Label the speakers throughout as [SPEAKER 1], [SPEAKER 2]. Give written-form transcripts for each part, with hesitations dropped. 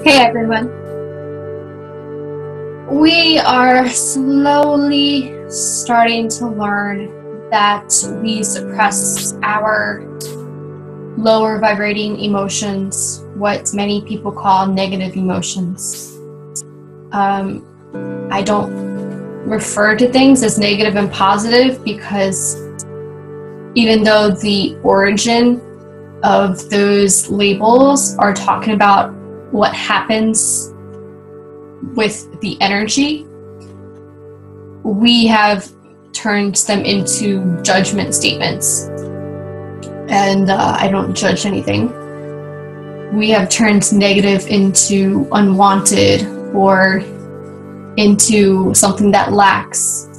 [SPEAKER 1] Hey everyone. We are slowly starting to learn that we suppress our lower vibrating emotions, what many people call negative emotions. I don't refer to things as negative and positive because even though the origin of those labels are talking about what happens with the energy, we have turned them into judgment statements. And I don't judge anything. We have turned negative into unwanted or into something that lacks.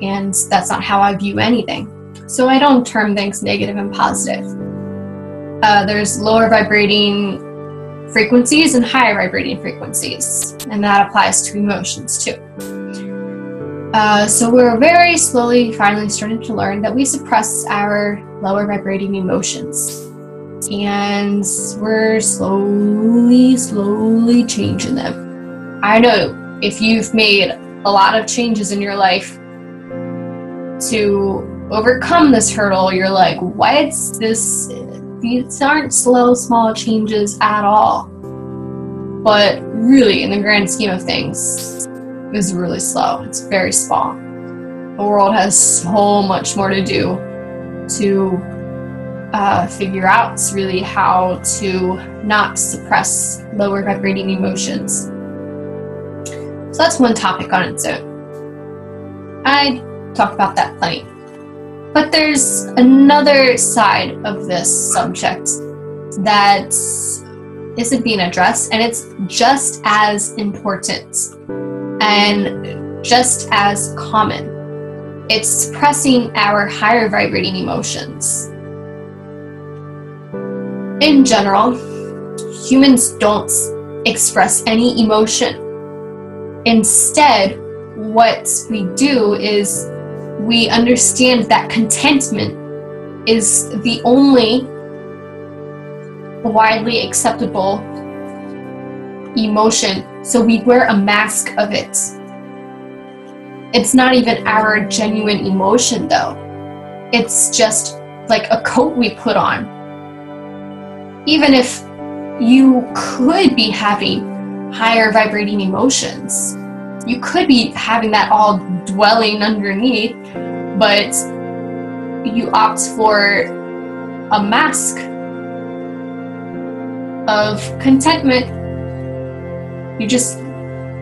[SPEAKER 1] And that's not how I view anything. So I don't term things negative and positive. There's lower vibrating frequencies and higher vibrating frequencies, and that applies to emotions too. So we're very slowly finally starting to learn that we suppress our lower vibrating emotions, and we're slowly changing them. I know if you've made a lot of changes in your life to overcome this hurdle, you're like, what's this? These aren't slow, small changes at all. But really, in the grand scheme of things, it's really slow. It's very small. The world has so much more to do to figure out really how to not suppress lower vibrating emotions. So that's one topic on its own. I talk about that plenty. But there's another side of this subject that isn't being addressed, and it's just as important and just as common. It's suppressing our higher vibrating emotions. In general, humans don't express any emotion. Instead, what we do is we understand that contentment is the only widely acceptable emotion, so we wear a mask of it. It's not even our genuine emotion though. It's just like a coat we put on. Even if you could be having higher vibrating emotions, you could be having that all dwelling underneath, but you opt for a mask of contentment. You just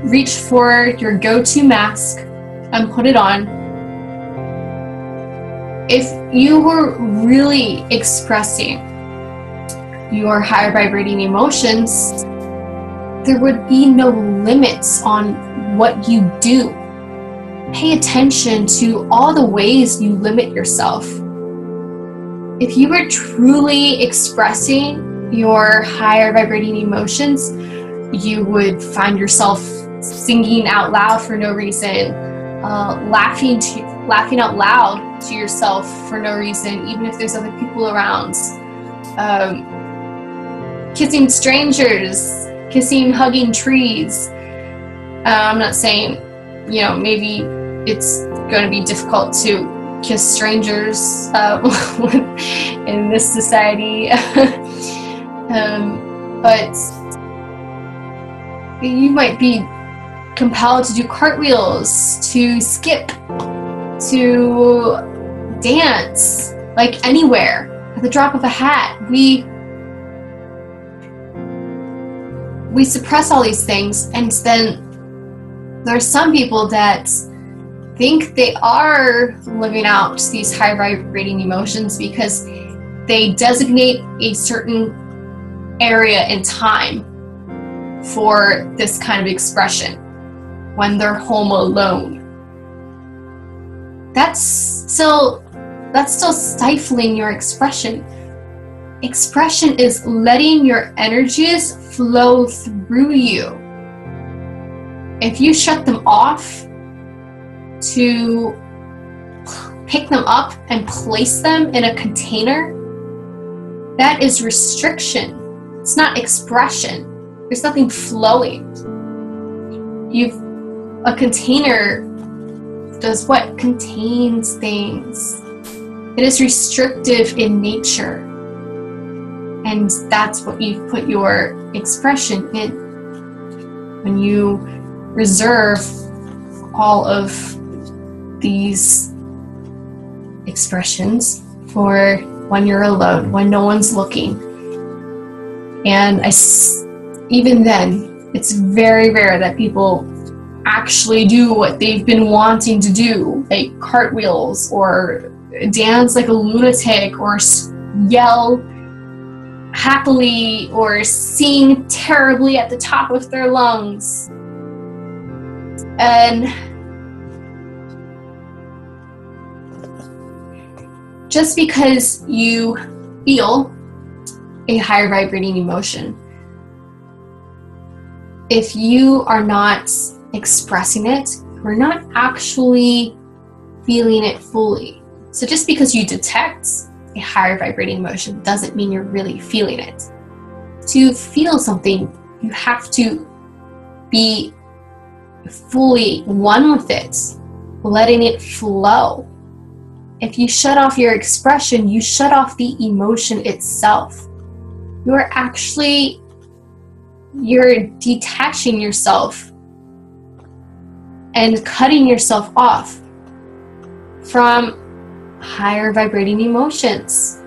[SPEAKER 1] reach for your go-to mask and put it on. If you were really expressing your higher vibrating emotions, there would be no limits on what you do. Pay attention to all the ways you limit yourself. If you were truly expressing your higher vibrating emotions, you would find yourself singing out loud for no reason, laughing out loud to yourself for no reason, even if there's other people around, kissing strangers, hugging trees. I'm not saying, maybe it's going to be difficult to kiss strangers in this society, but you might be compelled to do cartwheels, to skip, to dance, like anywhere, at the drop of a hat. We suppress all these things, and then there are some people that think they are living out these high vibrating emotions because they designate a certain area in time for this kind of expression when they're home alone. That's still stifling your expression. Expression is letting your energies flow through you. If you shut them off to pick them up and place them in a container, that is restriction. It's not expression. There's nothing flowing. A container does what? Contains things. It is restrictive in nature. And that's what you put your expression in. When you reserve all of these expressions for when you're alone, when no one's looking. And even then, it's very rare that people actually do what they've been wanting to do, like cartwheels or dance like a lunatic or yell happily or sing terribly at the top of their lungs. And just because you feel a higher vibrating emotion, if you are not expressing it, we're not actually feeling it fully. So just because you detect a higher vibrating emotion doesn't mean you're really feeling it. To feel something, you have to be fully one with it, letting it flow. If you shut off your expression, you shut off the emotion itself. You're detaching yourself and cutting yourself off from higher vibrating emotions,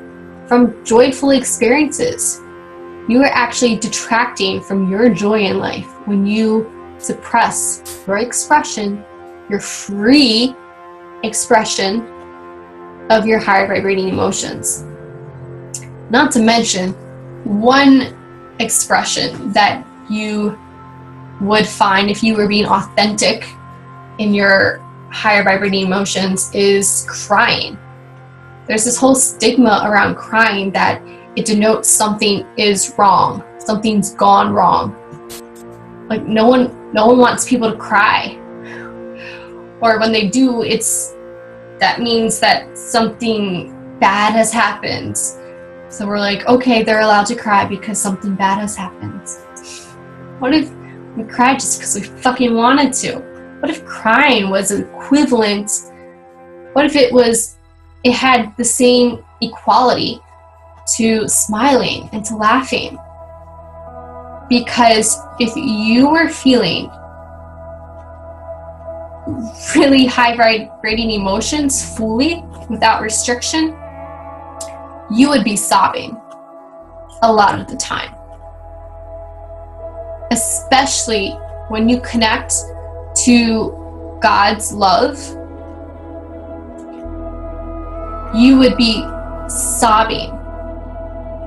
[SPEAKER 1] from joyful experiences. You are actually detracting from your joy in life when you suppress your expression, your free expression of your higher vibrating emotions. Not to mention, one expression that you would find if you were being authentic in your higher vibrating emotions is crying. There's this whole stigma around crying that it denotes something is wrong, something's gone wrong. Like no one wants people to cry, or when they do, that means that something bad has happened. So we're like, okay, they're allowed to cry because something bad has happened. What if we cried just because we fucking wanted to? What if crying was equivalent? What if it had the same equality to smiling and to laughing? Because if you were feeling really high vibrating emotions fully, without restriction, you would be sobbing a lot of the time. Especially when you connect to God's love, you would be sobbing.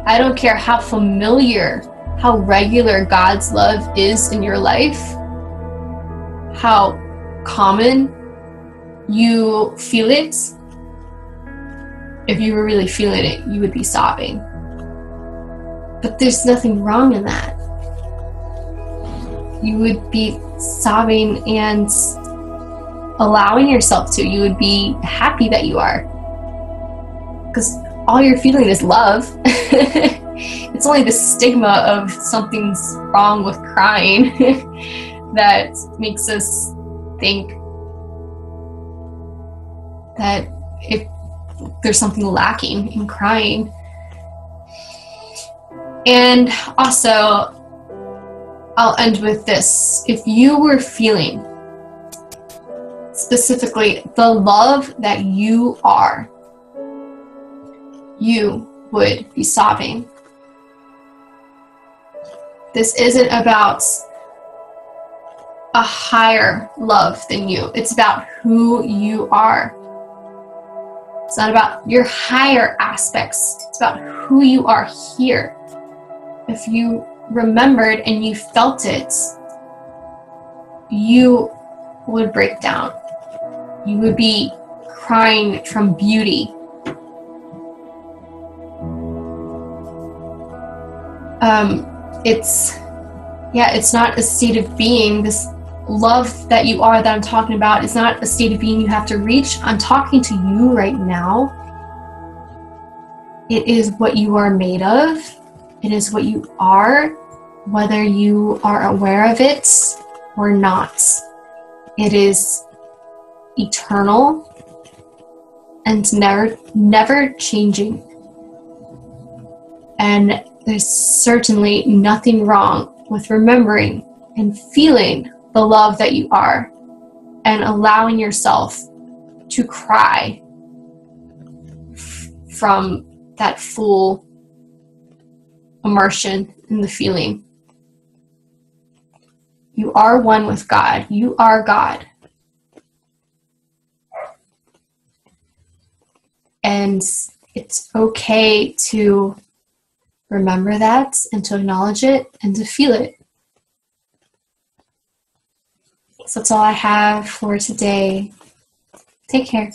[SPEAKER 1] I don't care how familiar, how regular God's love is in your life, how common you feel it. If you were really feeling it, you would be sobbing. But there's nothing wrong in that. You would be sobbing and allowing yourself to. You would be happy that you are. Because all you're feeling is love. It's only the stigma of something's wrong with crying that makes us think that if there's something lacking in crying. And also, I'll end with this. If you were feeling specifically the love that you are, you would be sobbing. This isn't about a higher love than you. It's about who you are. It's not about your higher aspects. It's about who you are here. If you remembered and you felt it, you would break down. You would be crying from beauty. It's not a state of being. This love that you are, that I'm talking about, is not a state of being you have to reach. I'm talking to you right now. It is what you are made of. It is what you are. whether you are aware of it or not. It is eternal and never changing. And there's certainly nothing wrong with remembering and feeling the love that you are and allowing yourself to cry from that full immersion in the feeling. You are one with God. You are God. And it's okay to remember that and to acknowledge it and to feel it. So that's all I have for today. Take care.